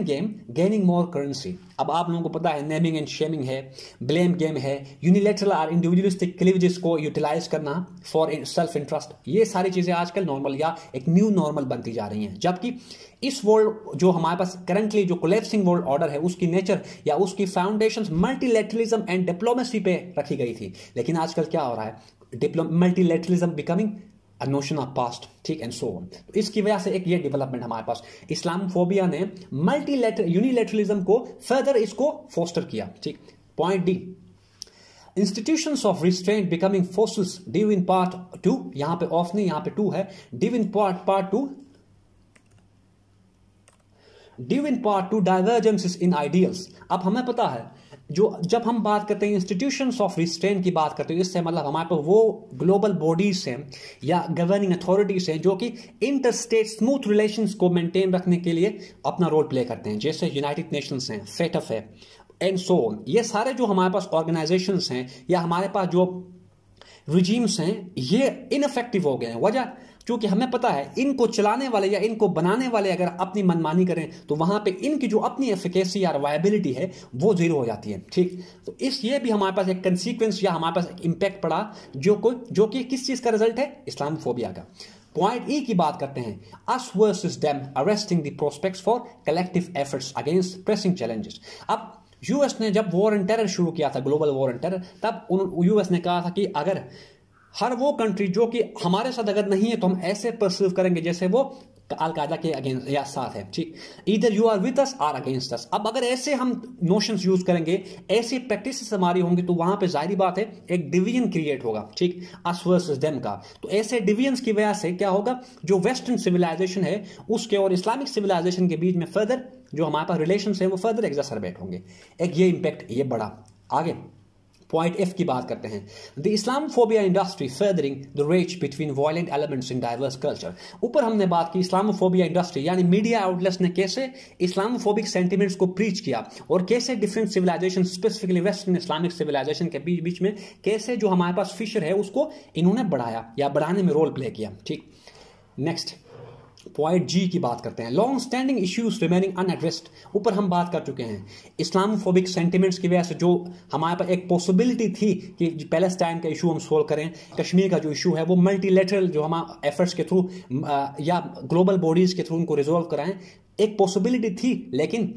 game gaining more currency. अब आप लोगों को पता है नेमिंग एंड शेमिंग है, ब्लेम गेम है, यूनिलैटरल और इंडिविजुअलिस्टिक क्लीवेजेस को यूटिलाइज करना फॉर सेल्फ इंटरेस्ट, ये सारी चीजें आजकल नॉर्मल या एक न्यू नॉर्मल बनती जा रही हैं। जबकि इस वर्ल्ड जो हमारे पास करंटली जो कोलैप्सिंग वर्ल्ड ऑर्डर है उसकी नेचर या उसकी फाउंडेशंस मल्टीलैटरलिज्म एंड डिप्लोमेसी पे रखी गई थी, लेकिन आजकल क्या हो रहा है, multilateralism becoming a notion of past, ठीक, एंड सो ऑन। तो इसकी वजह से एक ये डेवलपमेंट हमारे पास, इस्लामोफोबिया ने यूनिलैटरलिज्म को फर्दर इसको फोस्टर किया। ठीक, point D, institutions of restraint becoming forces due in part to, यहां पे ऑफ नहीं, यहां पे टू है, due in part to divergences in ideals. अब हमें पता है जो जब हम बात करते हैं इंस्टीट्यूशंस ऑफ रिस्ट्रेंट की बात करते हैं, इससे मतलब हमारे पास वो ग्लोबल बॉडीज हैं या गवर्निंग अथॉरिटीज हैं जो कि इंटरस्टेट स्मूथ रिलेशंस को मेंटेन रखने के लिए अपना रोल प्ले करते हैं, जैसे यूनाइटेड नेशंस हैं, फेटफ है एंड सो ऑन। ये सारे जो हमारे पास ऑर्गेनाइजेशंस हैं या हमारे पास जो रिजीम्स हैं ये इनफेक्टिव हो गए हैं। वजह क्योंकि हमें पता है इनको चलाने वाले या इनको बनाने वाले अगर अपनी मनमानी करें तो वहां पे इनकी जो अपनी एफिकेसी या वायबिलिटी है वो जीरो हो जाती है। ठीक, तो इस ये भी हमारे पास एक कंसीक्वेंस या हमारे पास एक इंपैक्ट पड़ा जो कि किस चीज का रिजल्ट है, इस्लामोफोबिया का। पॉइंट ई की बात करते हैं, us versus them arresting the prospects for collective efforts against pressing challenges. अब यूएस ने जब वॉर एंड टेरर शुरू किया था, ग्लोबल वॉर एंड टेरर, तब यूएस ने कहा था कि अगर हर वो कंट्री जो कि हमारे साथ अगर नहीं है तो हम ऐसे परसीव करेंगे जैसे वो अल-कायदा के अगेंस्ट या साथ है। ठीक, इधर यू आर विद अस और अगेंस्ट अस। अब अगर ऐसे हम नोशंस यूज करेंगे, ऐसी प्रैक्टिसेस हमारी होंगी तो वहां पे जाहिर बात है एक डिवीजन क्रिएट होगा। ठीक, अस वर्सेस देम का। तो ऐसे डिवीजन्स की वजह से क्या होगा, जो वेस्टर्न सिविलाइजेशन है उसके और इस्लामिक सिविलाइजेशन के बीच में फर्दर जो हमारे पास रिलेशंस है वो फर्दर एग्जैसरबेट होंगे। एक ये इंपैक्ट ये बड़ा। आगे पॉइंट एफ की बात करते हैं, the Islamophobia industry furthering the rage between violent elements in diverse culture. ऊपर हमने बात की इस्लामोफोबिया इंडस्ट्री यानी मीडिया आउटलेट्स ने कैसे इस्लामोफोबिक सेंटिमेंट्स को प्रीच किया और कैसे different civilisation specifically western Islamic civilisation के बीच में कैसे जो हमारे पास फिशर है उसको इन्होंने बढ़ाया या बढ़ाने में रोल प्ले किया। ठीक, नेक्स्ट पॉइंट जी की बात करते हैं, long standing issues remaining unaddressed. ऊपर हम बात कर चुके हैं इस्लामोफोबिक सेंटिमेंट्स की वजह से जो हमारे पास एक पॉसिबिलिटी थी कि पैलेस्टाइन का इशू हम सोल्व करें, कश्मीर का जो इशू है वो मल्टीलेटरल जो हमारे एफर्ट्स के थ्रू या ग्लोबल बॉडीज के थ्रू उनको रिजोल्व कराएं, एक पॉसिबिलिटी थी। लेकिन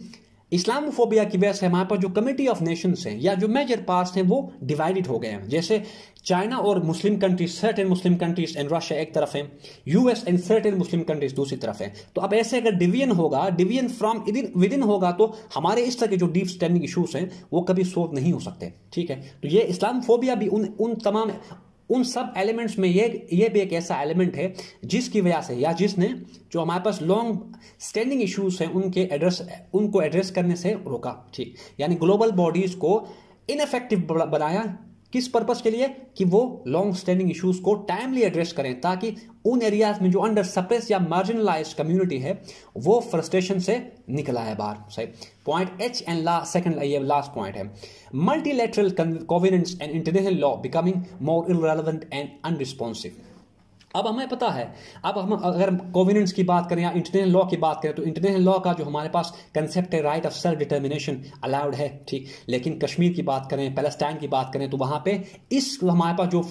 इस्लामोफोबिया की वजह से हमारे पास जो कमिटी ऑफ नेशंस हैं या जो मेजर पार्ट्स हैं वो डिवाइडेड हो गए हैं। जैसे चाइना और Muslim countries, certain Muslim countries and Russia एक तरफ हैं, US and certain Muslim countries दूसरी तरफ हैं। तो अब ऐसे अगर डिवीजन होगा, डिवीजन फ्रॉम विद इन होगा तो हमारे इस तरह के जो डीप स्टैंडिंग इशूज हैं वो कभी सोल्व नहीं हो सकते। ठीक है, तो ये इस्लामोफोबिया भी उन सब एलिमेंट्स में ये भी एक ऐसा एलिमेंट है जिसकी वजह से या जिसने जो हमारे पास लॉन्ग स्टैंडिंग इश्यूज हैं उनको एड्रेस करने से रोका। ठीक, यानी ग्लोबल बॉडीज को इनफेक्टिव बनाया, किस पर्पस के लिए कि वो लॉन्ग स्टैंडिंग इश्यूज को टाइमली एड्रेस करें ताकि उन एरियाज में जो अंडर सप्रेस या मार्जिनलाइज्ड कम्युनिटी है वो फ्रस्ट्रेशन से निकल आए बाहर। सही, पॉइंट एच एंड सेकंड ये लास्ट पॉइंट है, multilateral covenants and international law becoming more irrelevant and unresponsive. अब हमें पता है, अब हम अगर कोवेनेंट्स की बात करें या इंटरनेशनल लॉ की बात करें तो इंटरनेशनल लॉ का जो हमारे पास कंसेप्ट है right of self determination allowed है। ठीक, लेकिन कश्मीर की बात करें, पैलेस्टाइन की बात करें तो वहां पे इस हमारे पास जो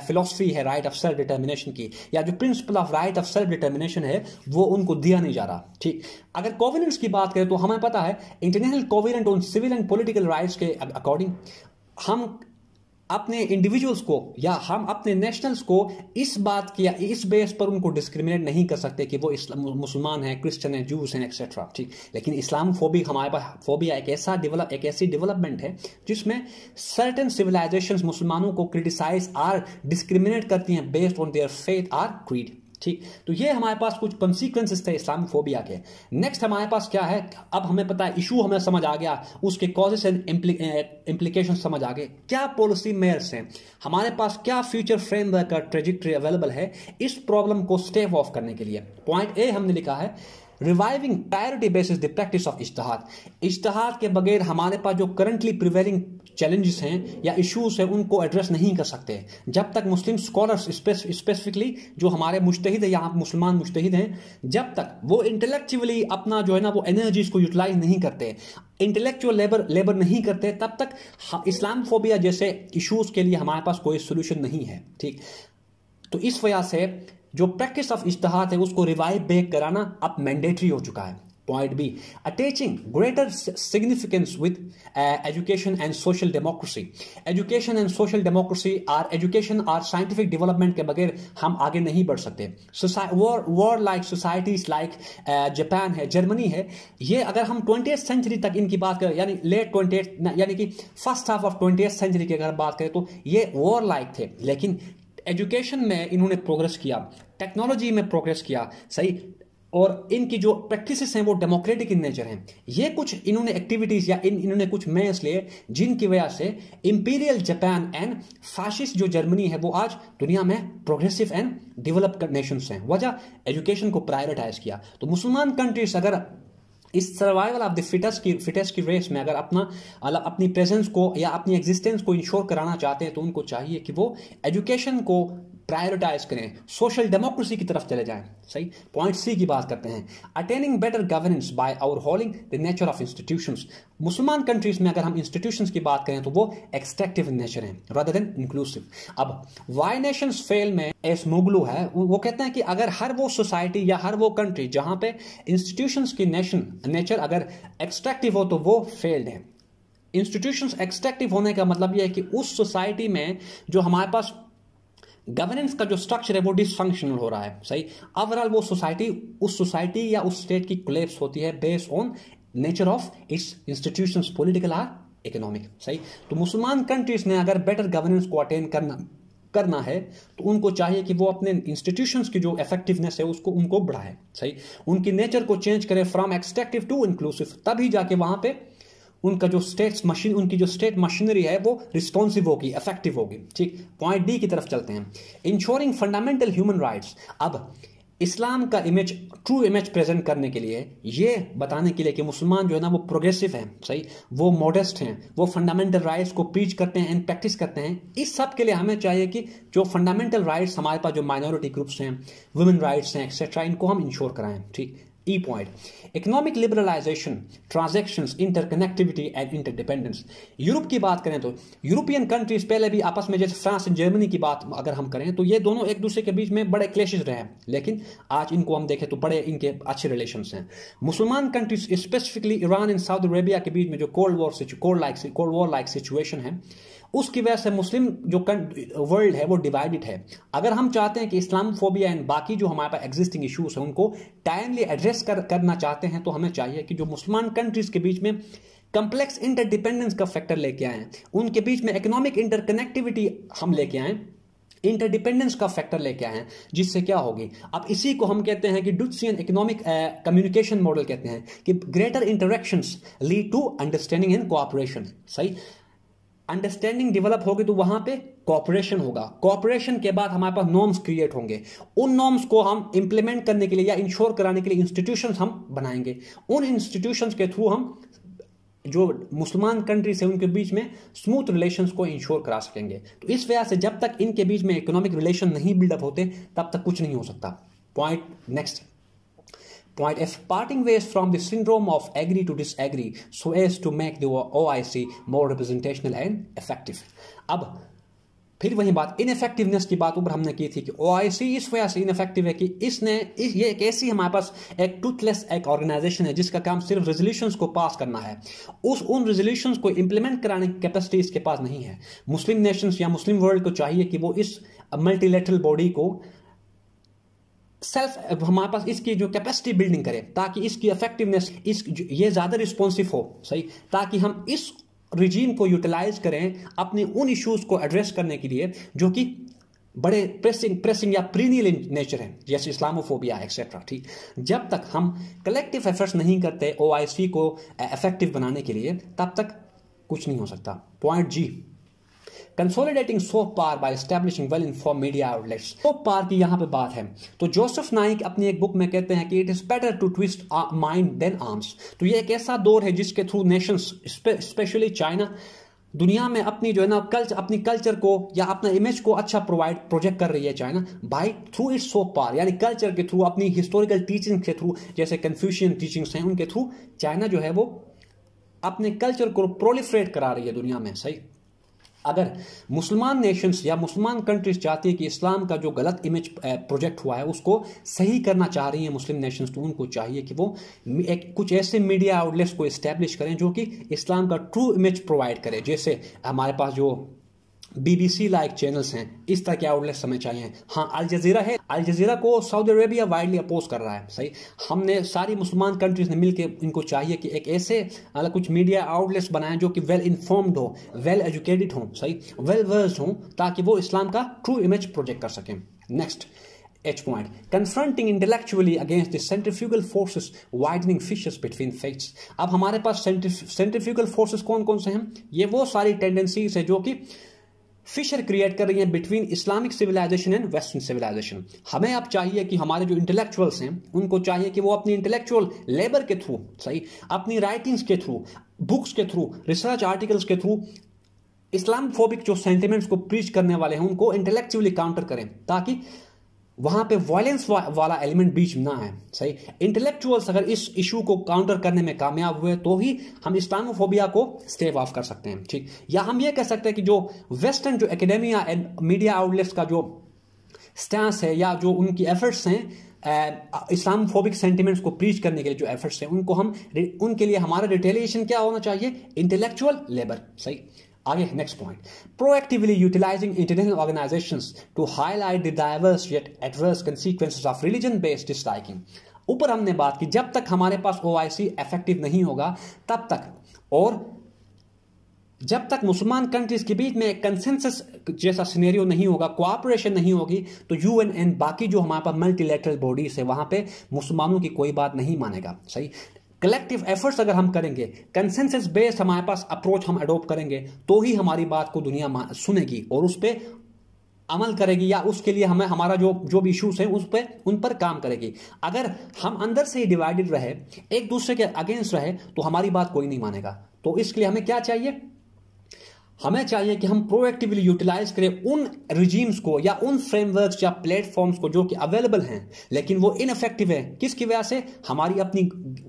फिलॉसफी है राइट ऑफ सेल्फ डिटर्मिनेशन की या जो principle of right of self determination है वो उनको दिया नहीं जा रहा। ठीक, अगर कोवेनेंट्स की बात करें तो हमें पता है international covenant on civil and political rights के अकॉर्डिंग हम अपने इंडिविजुअल्स को या हम अपने नेशनल्स को इस बात की इस बेस पर उनको डिस्क्रिमिनेट नहीं कर सकते कि वो मुसलमान हैं, क्रिश्चियन हैं, जूस हैं एक्सेट्रा। ठीक, लेकिन इस्लामोफोबिक हमारे पास फोबिया एक ऐसी डेवलपमेंट है जिसमें सर्टेन सिविलाइजेशंस मुसलमानों को क्रिटिसाइज और डिस्क्रिमिनेट करती हैं बेस्ड ऑन देयर फेथ और क्रीड। ठीक, तो ये हमारे पास कुछ कॉन्सिक्वेंसेस थे इस्लामोफोबिया के। नेक्स्ट हमारे पास क्या है, अब हमें पता है, इशू हमें समझ आ गया, उसके कॉजेस एंड इम्प्लीकेशन समझ आ गए, क्या पॉलिसी मेयर्स हैं हमारे पास, क्या फ्यूचर फ्रेमवर्क का ट्रेजेक्टरी अवेलेबल है इस प्रॉब्लम को स्टेप ऑफ करने के लिए। पॉइंट ए हमने लिखा है, reviving priority basis the practice of इज्तिहाद। इज्तिहाद के बगैर हमारे पास जो करंटली प्रिवेलिंग चैलेंजेस हैं या इश्यूज हैं उनको एड्रेस नहीं कर सकते जब तक मुस्लिम स्कॉलर्स स्पेसिफिकली जो हमारे मुज्तहिद है, यहाँ मुसलमान मुज्तहिद हैं, जब तक वो इंटेलेक्चुअली अपना जो है ना वो एनर्जीज को यूटिलाइज नहीं करते, इंटेलेक्चुअल लेबर नहीं करते, तब तक इस्लामोफोबिया जैसे इश्यूज के लिए हमारे पास कोई सोल्यूशन नहीं है। ठीक, तो इस वजह से जो प्रैक्टिस ऑफ इज्तिहाद है उसको रिवाइव बैक कराना अब मैंडेटरी हो चुका है। Point B, attaching greater significance with education and social democracy. Education and social democracy or education or scientific development के बगैर हम आगे नहीं बढ़ सकते। War like societies like Japan है, जर्मनी है, ये अगर हम 20th सेंचुरी तक इनकी बात करें, यानी लेट 20th यानी कि first half of 20th century की अगर बात करें तो ये वॉर लाइक थे, लेकिन एजुकेशन में इन्होंने प्रोग्रेस किया, टेक्नोलॉजी में प्रोग्रेस किया, सही, और इनकी जो प्रैक्टिसेस हैं वो डेमोक्रेटिक इन नेचर हैं। ये कुछ इन्होंने एक्टिविटीज या इन्होंने कुछ मेयर्स लिए जिनकी वजह से इंपीरियल जापान एंड फाशिस्ट जो जर्मनी है वो आज दुनिया में प्रोग्रेसिव एंड डेवलप्ड नेशंस हैं, वजह एजुकेशन को प्रायोरिटाइज किया। तो मुसलमान कंट्रीज अगर इस सर्वाइवल ऑफ द फिटेस्ट की रेस में अगर अपनी प्रेजेंस को या अपनी एग्जिस्टेंस को इंश्योर कराना चाहते हैं तो उनको चाहिए कि वो एजुकेशन को प्रायोरिटाइज करें, सोशल डेमोक्रेसी की तरफ चले जाएं। सही, पॉइंट सी की बात करते हैं, attaining better governance by overhauling the nature of institutions. मुसलमान कंट्रीज में अगर हम इंस्टीट्यूशंस की बात करें तो वो एक्सट्रैक्टिव इन नेचर हैं रादर देन इंक्लूसिव। अब वाई नेशंस फेल में एस मुगलू है, वो कहते हैं कि अगर हर वो सोसाइटी या हर वो कंट्री जहां पे इंस्टीट्यूशंस की नेचर अगर एक्सट्रैक्टिव हो तो वो फेल्ड है। इंस्टीट्यूशंस एक्सट्रैक्टिव होने का मतलब यह है कि उस सोसाइटी में जो हमारे पास गवर्नेंस का जो स्ट्रक्चर है वो डिसफंक्शनल हो रहा है। सही, ओवरऑल वो उस सोसाइटी या उस स्टेट की कोलैप्स होती है based on nature of its institutions, political और इकोनॉमिक। सही, तो मुसलमान कंट्रीज ने अगर बेटर गवर्नेंस को अटेन करना है तो उनको चाहिए कि वो अपने इंस्टीट्यूशंस की जो इफेक्टिवनेस है उसको उनको बढ़ाए। सही, उनकी नेचर को चेंज करें फ्रॉम एक्सट्रैक्टिव टू इंक्लूसिव, तभी जाके वहां पे उनकी जो स्टेट मशीनरी है वो रिस्पॉन्सिव होगी, इफेक्टिव होगी। ठीक, पॉइंट डी की तरफ चलते हैं, इंश्योरिंग फंडामेंटल ह्यूमन राइट्स। अब इस्लाम का ट्रू इमेज प्रेजेंट करने के लिए, ये बताने के लिए कि मुसलमान जो है ना वो प्रोग्रेसिव हैं, सही, वो मॉडेस्ट हैं, वो फंडामेंटल राइट्स को प्रीच करते हैं एंड प्रैक्टिस करते हैं, इस सब के लिए हमें चाहिए कि जो फंडामेंटल राइट्स हमारे पास जो माइनॉरिटी ग्रुप्स हैं, वुमेन राइट्स हैं एक्सेट्रा, इनको हम इंश्योर कराएं। ठीक, E point, economic liberalisation, transactions, interconnectivity and interdependence. Europe की बात करें तो यूरोपियन कंट्रीज पहले भी आपस में, जैसे फ्रांस एंड जर्मनी की बात अगर हम करें तो ये दोनों एक दूसरे के बीच में बड़े क्लेशेस रहे हैं, लेकिन आज इनको हम देखें तो बड़े इनके अच्छे रिलेशंस हैं। मुसलमान countries specifically Iran and Saudi Arabia के बीच में जो कोल्ड वॉर लाइक सिचुएशन है उसकी वजह से मुस्लिम जो वर्ल्ड है वो डिवाइडेड है। अगर हम चाहते हैं कि इस्लामोफोबिया एंड बाकी जो हमारे पास एग्जिस्टिंग इश्यूज हैं उनको टाइमली एड्रेस करना चाहते हैं तो हमें चाहिए कि जो मुसलमान कंट्रीज के बीच में कंप्लेक्स इंटरडिपेंडेंस का फैक्टर लेके आए, उनके बीच में इकोनॉमिक इंटरकनेक्टिविटी हम लेके आए, इंटरडिपेंडेंस का फैक्टर लेके आए हैं, जिससे क्या होगी, अब इसी को हम कहते हैं कि डुट्सियन इकोनॉमिक कम्युनिकेशन मॉडल कहते हैं कि greater interactions lead to understanding and cooperation. सही, अंडरस्टैंडिंग डेवलप होगी तो वहां पे कोऑपरेशन होगा, कोऑपरेशन के बाद हमारे पास नॉर्म्स क्रिएट होंगे, उन नॉर्म्स को हम इंप्लीमेंट करने के लिए या इंश्योर कराने के लिए इंस्टीट्यूशंस हम बनाएंगे, उन इंस्टीट्यूशंस के थ्रू हम जो मुसलमान कंट्रीज है उनके बीच में स्मूथ रिलेशंस को इंश्योर करा सकेंगे। तो इस वजह से जब तक इनके बीच में इकोनॉमिक रिलेशन नहीं बिल्डअप होते तब तक कुछ नहीं हो सकता। Point next, Point F, parting ways from the syndrome of agree to disagree so as to make the OIC more representational and effective. अब फिर वही बात, इनफेक्टिवनेस की बात ऊपर हमने की थी कि OIC इस वजह से इनफेक्टिव है कि ये एक ऐसी हमारे पास एक टूथलेस एक ऑर्गेनाइजेशन है जिसका काम सिर्फ रेजोल्यूशंस को पास करना है, उन रेजोल्यूशंस को इंप्लीमेंट कराने की कैपेसिटी इसके पास नहीं है। मुस्लिम नेशंस या मुस्लिम वर्ल्ड को चाहिए कि वो इस मल्टीलेटरल बॉडी को हमारे पास इसकी जो कैपेसिटी बिल्डिंग करे ताकि इसकी इफेक्टिवनेस ये ज्यादा रिस्पॉन्सिव हो। सही, ताकि हम इस रिजीम को यूटिलाइज करें अपने उन इश्यूज को एड्रेस करने के लिए जो कि बड़े प्रेसिंग या प्रीनियल नेचर है, जैसे इस्लामोफोबिया एक्सेट्रा। ठीक, जब तक हम कलेक्टिव एफर्ट्स नहीं करते ओआईसी को इफेक्टिव बनाने के लिए, तब तक कुछ नहीं हो सकता। Point G, consolidating soft power by establishing well informed media outlets. Soft power की यहां पे बात है, तो जोसेफ नाइक अपनी एक बुक में कहते हैं कि it is better to twist mind then arms. तो ये एक ऐसा दौर है जिसके थ्रू नेशंस, स्पेशली चाइना, दुनिया में अपनी जो है ना अपनी कल्चर को या अपना इमेज को अच्छा प्रोजेक्ट कर रही है China by through it's soft power, यानी कल्चर के थ्रू, अपनी हिस्टोरिकल टीचिंग के थ्रू, जैसे कन्फ्यूशियन टीचिंग्स हैं उनके थ्रू चाइना जो है वो अपने कल्चर को प्रोलिफरेट करा रही है दुनिया में। सही, अगर मुसलमान नेशंस या मुसलमान कंट्रीज चाहती है कि इस्लाम का जो गलत इमेज प्रोजेक्ट हुआ है उसको सही करना चाह रही है मुस्लिम नेशंस, तो उनको चाहिए कि वो कुछ ऐसे मीडिया आउटलेट्स को इस्टेब्लिश करें जो कि इस्लाम का ट्रू इमेज प्रोवाइड करे। जैसे हमारे पास जो BBC लाइक चैनल्स हैं, इस तरह के आउटलेट्स हमें चाहिए। हाँ, अल जजीरा है, अल जजीरा को सऊदी अरेबिया वाइडली अपोज कर रहा है। सही, हमने सारी मुसलमान कंट्रीज ने मिलकर इनको चाहिए कि एक ऐसे कुछ मीडिया आउटलेट्स बनाएं जो कि वेल इन्फॉर्म्ड हो, वेल एजुकेटेड हो, सही, वेल वर्स्ड हो, ताकि वो इस्लाम का ट्रू इमेज प्रोजेक्ट कर सकें। Next H point, confronting intellectually against the centrifugal forces widening fissures between faiths। अब हमारे पास centrifugal forces कौन कौन से हैं? ये वो सारी टेंडेंसीज है जो कि फिशर क्रिएट कर रही है between Islamic civilisation and western civilisation. हमें अब चाहिए कि हमारे जो इंटेलेक्चुअल्स हैं उनको चाहिए कि वो अपनी इंटेलेक्चुअल लेबर के थ्रू, सही, अपनी राइटिंग्स के थ्रू, बुक्स के थ्रू, रिसर्च आर्टिकल्स के थ्रू इस्लामोफोबिक जो सेंटिमेंट्स को प्रीच करने वाले हैं उनको इंटेलेक्चुअली काउंटर करें, ताकि वहां पे वायलेंस वाला एलिमेंट बीच ना है। सही, इंटेलेक्चुअल्स अगर इस इशू को काउंटर करने में कामयाब हुए तो ही हम इस्लामोफोबिया को स्टेव ऑफ कर सकते हैं। ठीक, या हम ये कह सकते हैं कि जो वेस्टर्न जो एकेडेमिया एंड मीडिया आउटलेट्स का जो स्टैंस है या जो उनकी एफर्ट्स हैं इस्लामोफोबिक सेंटिमेंट्स को प्रीच करने के लिए जो एफर्ट्स हैं उनके लिए हमारा रिटेलिएशन क्या होना चाहिए? Intellectual labour. सही, आगे next point, proactively utilising international organisations to highlight the diverse yet adverse consequences of religion based disliking. ऊपर हमने बात की जब तक हमारे पास ओआईसी इफेक्टिव नहीं होगा तब तक, और जब तक मुसलमान कंट्रीज के बीच में एक कंसेंसस जैसा सिनेरियो नहीं होगा, कोऑपरेशन नहीं होगी, तो यूएन एंड बाकी जो हमारे पास मल्टीलैटरल बॉडीज है वहां पे मुसलमानों की कोई बात नहीं मानेगा। सही, कलेक्टिव एफर्ट्स अगर हम करेंगे, कंसेंसस बेस्ड हमारे पास अप्रोच हम अडोप्ट करेंगे, तो ही हमारी बात को दुनिया सुनेगी और उस पर अमल करेगी, या उसके लिए हमें हमारा जो भी इश्यूज हैं उन पर काम करेगी। अगर हम अंदर से ही डिवाइडेड रहे, एक दूसरे के अगेंस्ट रहे, तो हमारी बात कोई नहीं मानेगा। तो इसके लिए हमें क्या चाहिए? हमें चाहिए कि हम प्रोएक्टिवली यूटिलाइज करें उन रिजीम्स को या उन फ्रेमवर्क्स या प्लेटफॉर्म्स को जो कि अवेलेबल हैं लेकिन वो इनफेक्टिव है। किसकी वजह से? हमारी अपनी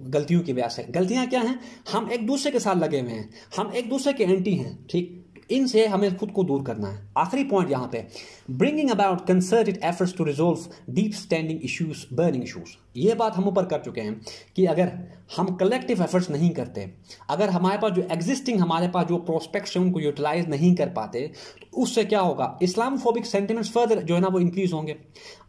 गलतियों की वजह से। गलतियां क्या हैं? हम एक दूसरे के साथ लगे हुए हैं, हम एक दूसरे के एंटी हैं। ठीक, इनसे हमें खुद को दूर करना है। आखिरी पॉइंट यहां पे, bringing about concerted efforts to resolve deep standing issues, burning issues. ये बात हम ऊपर कर चुके हैं कि अगर हम कलेक्टिव एफर्ट्स नहीं करते, अगर हमारे पास जो एग्जिस्टिंग हमारे पास जो प्रोस्पेक्ट्स हैं उनको यूटिलाइज नहीं कर पाते, तो उससे क्या होगा? इस्लामोफोबिक सेंटिमेंट्स फर्दर जो है ना वो इंक्रीज होंगे।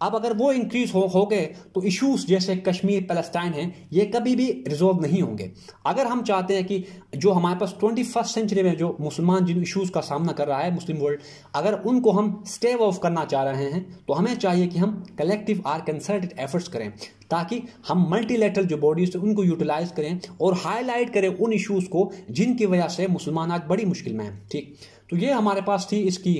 अब अगर वो इंक्रीज हो गए तो इश्यूज जैसे कश्मीर पैलेस्टाइन है ये कभी भी रिजोल्व नहीं होंगे। अगर हम चाहते हैं कि जो हमारे पास 21st सेंचुरी में जो मुसलमान जिन इश्यूज का सामना कर रहा है मुस्लिम वर्ल्ड, अगर उनको हम स्टेव ऑफ करना चाह रहे हैं तो हमें चाहिए कि हम कलेक्टिव आर कंसर्टेड एफर्ट्स करें, ताकि हम मल्टीलैटरल जो बॉडीज है उनको यूटिलाइज करें और हाईलाइट करें उन इश्यूज को जिनकी वजह से मुसलमान आज बड़ी मुश्किल में हैं। ठीक, तो ये हमारे पास थी इसकी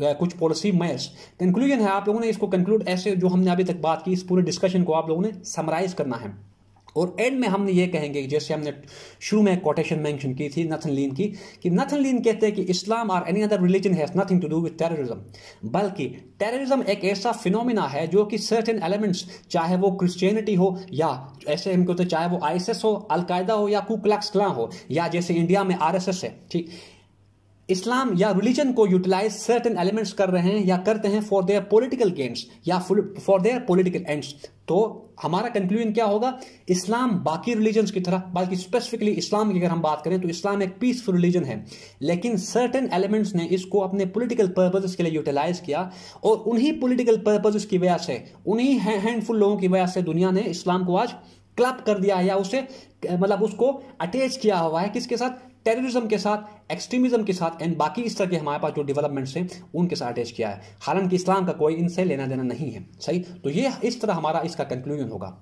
कुछ पॉलिसी मेयर्स। कंक्लूजन है, आप लोगों ने इसको कंक्लूड ऐसे जो हमने अभी तक बात की, इस पूरे डिस्कशन को आप लोगों ने समराइज करना है और एंड में हमने ये कहेंगे, जैसे हमने शुरू में कोटेशन मेंशन की थी नथन लीन की, कि नथन लीन कहते हैं कि इस्लाम और any other religion has nothing to do with terrorism, बल्कि टेररिज्म एक ऐसा फिनोमिना है जो कि सर्टेन एलिमेंट्स, चाहे वो क्रिश्चियनिटी हो या ऐसे हम कहते हैं चाहे वो आईएसएस हो, अलकायदा हो या कू क्लक्स क्लान हो, या जैसे इंडिया में आरएसएस है, ठीक, इस्लाम या रिलीजन को यूटिलाइज सर्टेन एलिमेंट्स कर रहे हैं या करते हैं फॉर देयर पॉलिटिकल गेन्स या फॉर देयर पॉलिटिकल एंड्स। तो हमारा कंक्लूजन क्या होगा? इस्लाम बाकी रिलीजन्स की तरह, बल्कि स्पेसिफिकली इस्लाम की अगर हम बात करें तो इस्लाम एक पीसफुल रिलीजन है, लेकिन सर्टेन एलिमेंट्स ने इसको अपने पॉलिटिकल पर्पसेस के लिए यूटिलाइज किया और उन्हीं पॉलिटिकल पर्पसेस की वजह से, उन्हीं हैंडफुल लोगों की वजह से दुनिया ने इस्लाम को आज क्लब कर दिया है या उसे मतलब उसको अटैच किया हुआ है किसके साथ, टेररिज्म के साथ, एक्सट्रीमिज्म के साथ एंड बाकी इस तरह के हमारे पास जो डेवलपमेंट्स हैं उनके साथ अटैच किया है, हालांकि इस्लाम का कोई इनसे लेना देना नहीं है। सही, तो ये इस तरह हमारा इसका कंक्लूजन होगा।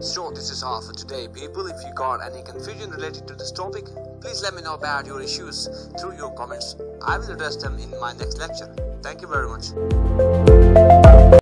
So this is all for today, people. If you got any confusion related to this topic, please let me know about your issues through your comments. I will address them in my next lecture. Thank you very much.